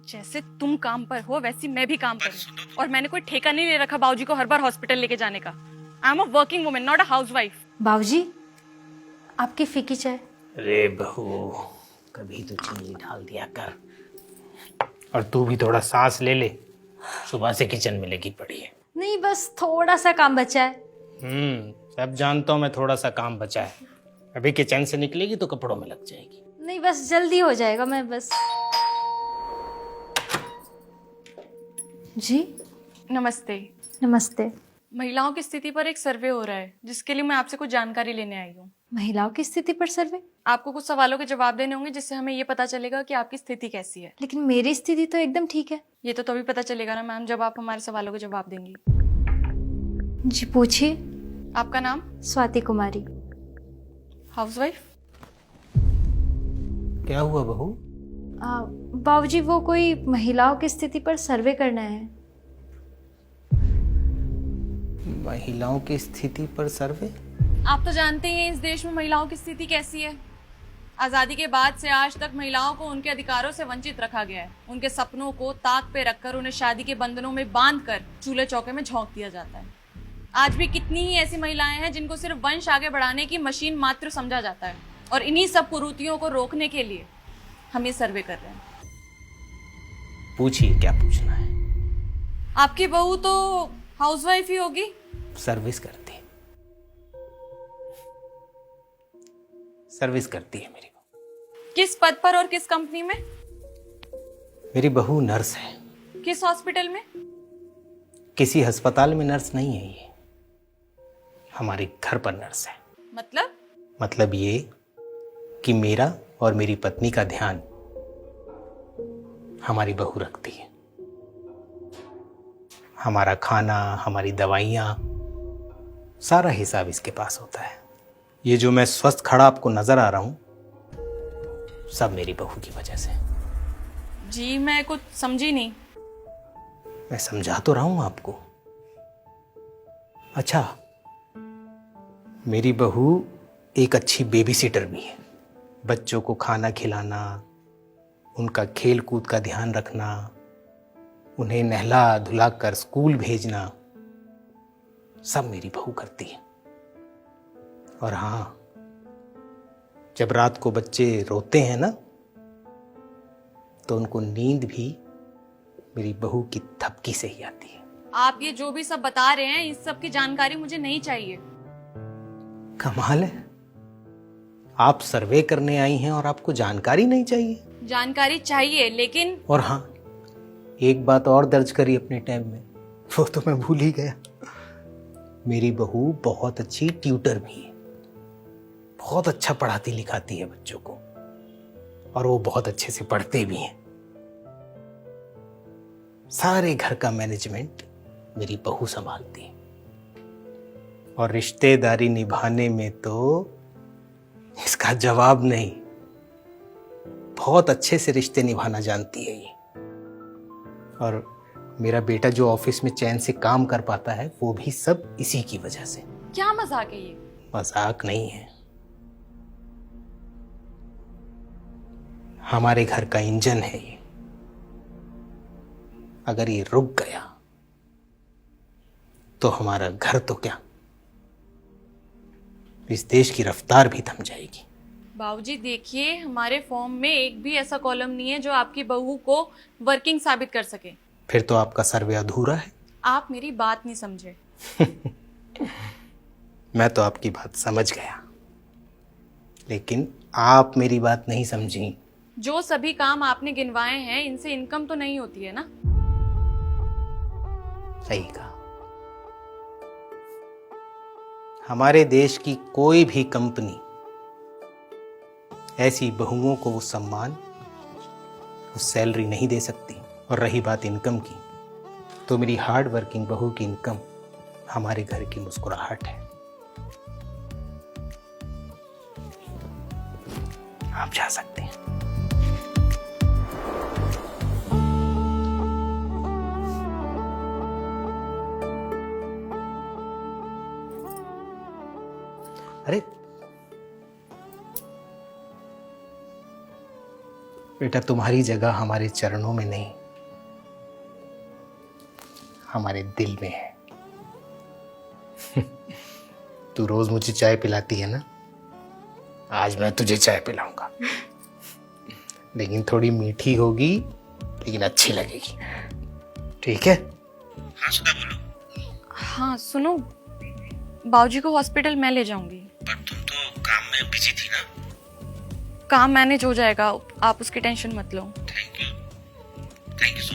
जैसे तुम काम पर हो वैसी मैं भी काम पर हूँ, और मैंने कोई ठेका नहीं ले रखा बाबूजी को हर बार हॉस्पिटल लेके जाने का। I am a working woman, not a housewife. बाबूजी, आपकी फीकी चाय। अरे बहू, कभी तो चीनी डाल दिया कर। और तू भी थोड़ा सांस ले ले, सुबह से किचन में लगी पड़ी है। नहीं, बस थोड़ा सा काम बचा है। सब जानता हूँ मैं, थोड़ा सा काम बचा है। अभी किचन से निकलेगी तो कपड़ों में लग जाएगी। नहीं, बस जल्दी हो जाएगा। मैं बस। जी नमस्ते। नमस्ते। महिलाओं की स्थिति पर एक सर्वे हो रहा है, जिसके लिए मैं आपसे कुछ जानकारी लेने आई हूँ। महिलाओं की स्थिति पर सर्वे? आपको कुछ सवालों के जवाब देने होंगे, जिससे हमें ये पता चलेगा कि आपकी स्थिति कैसी है। लेकिन मेरी स्थिति तो एकदम ठीक है। ये तो तभी पता चलेगा ना मैम, जब आप हमारे सवालों के जवाब देंगी। जी पूछिए। आपका नाम? स्वाति कुमारी। हाउसवाइफ? क्या हुआ बहू? बाबूजी, वो कोई महिलाओं की स्थिति पर सर्वे करना है। महिलाओं की स्थिति पर सर्वे? आप तो जानते ही हैं इस देश में महिलाओं की स्थिति कैसी है। आजादी के बाद से आज तक महिलाओं को उनके अधिकारों से वंचित रखा गया है। उनके सपनों को ताक पे रखकर उन्हें शादी के बंधनों में बांधकर चूल्हे चौके में झोंक दिया जाता है। आज भी कितनी ही ऐसी महिलाएं हैं जिनको सिर्फ वंश आगे बढ़ाने की मशीन मात्र समझा जाता है, और इन्हीं सब कुरीतियों को रोकने के लिए हम ये सर्वे कर रहे हैं। पूछिए, क्या पूछना है? आपकी बहू तो हाउसवाइफ ही होगी। सर्विस करती है। सर्विस करती है मेरी बहू। किस पद पर और किस कंपनी में? मेरी बहू नर्स है। किस हॉस्पिटल में? किसी अस्पताल में नर्स नहीं है ये, हमारे घर पर नर्स है। मतलब ये कि मेरा और मेरी पत्नी का ध्यान हमारी बहू रखती है। हमारा खाना, हमारी दवाइयाँ, सारा हिसाब इसके पास होता है। ये जो मैं स्वस्थ खड़ा आपको नजर आ रहा हूं, सब मेरी बहू की वजह से। जी मैं कुछ समझी नहीं। मैं समझा तो रहा हूं आपको। अच्छा, मेरी बहू एक अच्छी बेबी सिटर भी है। बच्चों को खाना खिलाना, उनका खेल कूद का ध्यान रखना, उन्हें नहला धुला कर स्कूल भेजना, सब मेरी बहू करती है। और हाँ, जब रात को बच्चे रोते हैं ना, तो उनको नींद भी मेरी बहू की थपकी से ही आती है। आप ये जो भी सब बता रहे हैं, इस सब की जानकारी मुझे नहीं चाहिए। कमाल है, आप सर्वे करने आई हैं और आपको जानकारी नहीं चाहिए? जानकारी चाहिए, लेकिन और हाँ, एक बात और दर्ज करी अपने टैब में, वो तो मैं भूल ही गया। मेरी बहू बहुत अच्छी ट्यूटर भी है। बहुत अच्छा पढ़ाती लिखाती है बच्चों को, और वो बहुत अच्छे से पढ़ते भी हैं। सारे घर का मैनेजमेंट मेरी बहू संभालती है, और रिश्तेदारी निभाने में तो इसका जवाब नहीं। बहुत अच्छे से रिश्ते निभाना जानती है ये। और मेरा बेटा जो ऑफिस में चैन से काम कर पाता है, वो भी सब इसी की वजह से। क्या मजाक है ये? मजाक नहीं है, हमारे घर का इंजन है ये। अगर ये रुक गया तो हमारा घर तो क्या, इस देश की रफ्तार भी थम जाएगी। बाबूजी देखिए, हमारे फॉर्म में एक भी ऐसा कॉलम नहीं है जो आपकी बहू को वर्किंग साबित कर सके। फिर तो आपका सर्वे अधूरा है। आप मेरी बात नहीं समझे। मैं तो आपकी बात समझ गया, लेकिन आप मेरी बात नहीं समझी। जो सभी काम आपने गिनवाए हैं, इनसे इनकम तो नहीं होती है ना? सही कहा। हमारे देश की कोई भी कंपनी ऐसी बहुओं को वो सम्मान, वो सैलरी नहीं दे सकती। और रही बात इनकम की, तो मेरी हार्ड वर्किंग बहू की इनकम हमारे घर की मुस्कुराहट है। आप जा सकते हैं। अरे बेटा तुम्हारी जगह हमारे चरणों में नहीं, हमारे दिल में है। तू रोज मुझे चाय पिलाती है ना, आज मैं तुझे चाय पिलाऊंगा। लेकिन थोड़ी मीठी होगी, लेकिन अच्छी लगेगी, ठीक है? हाँ सुधा बोलो। हाँ सुनो, बाबूजी को हॉस्पिटल मैं ले जाऊंगी। पर तुम तो काम में बिजी थी ना। काम मैनेज हो जाएगा, आप उसकी टेंशन मत लो। Thank you so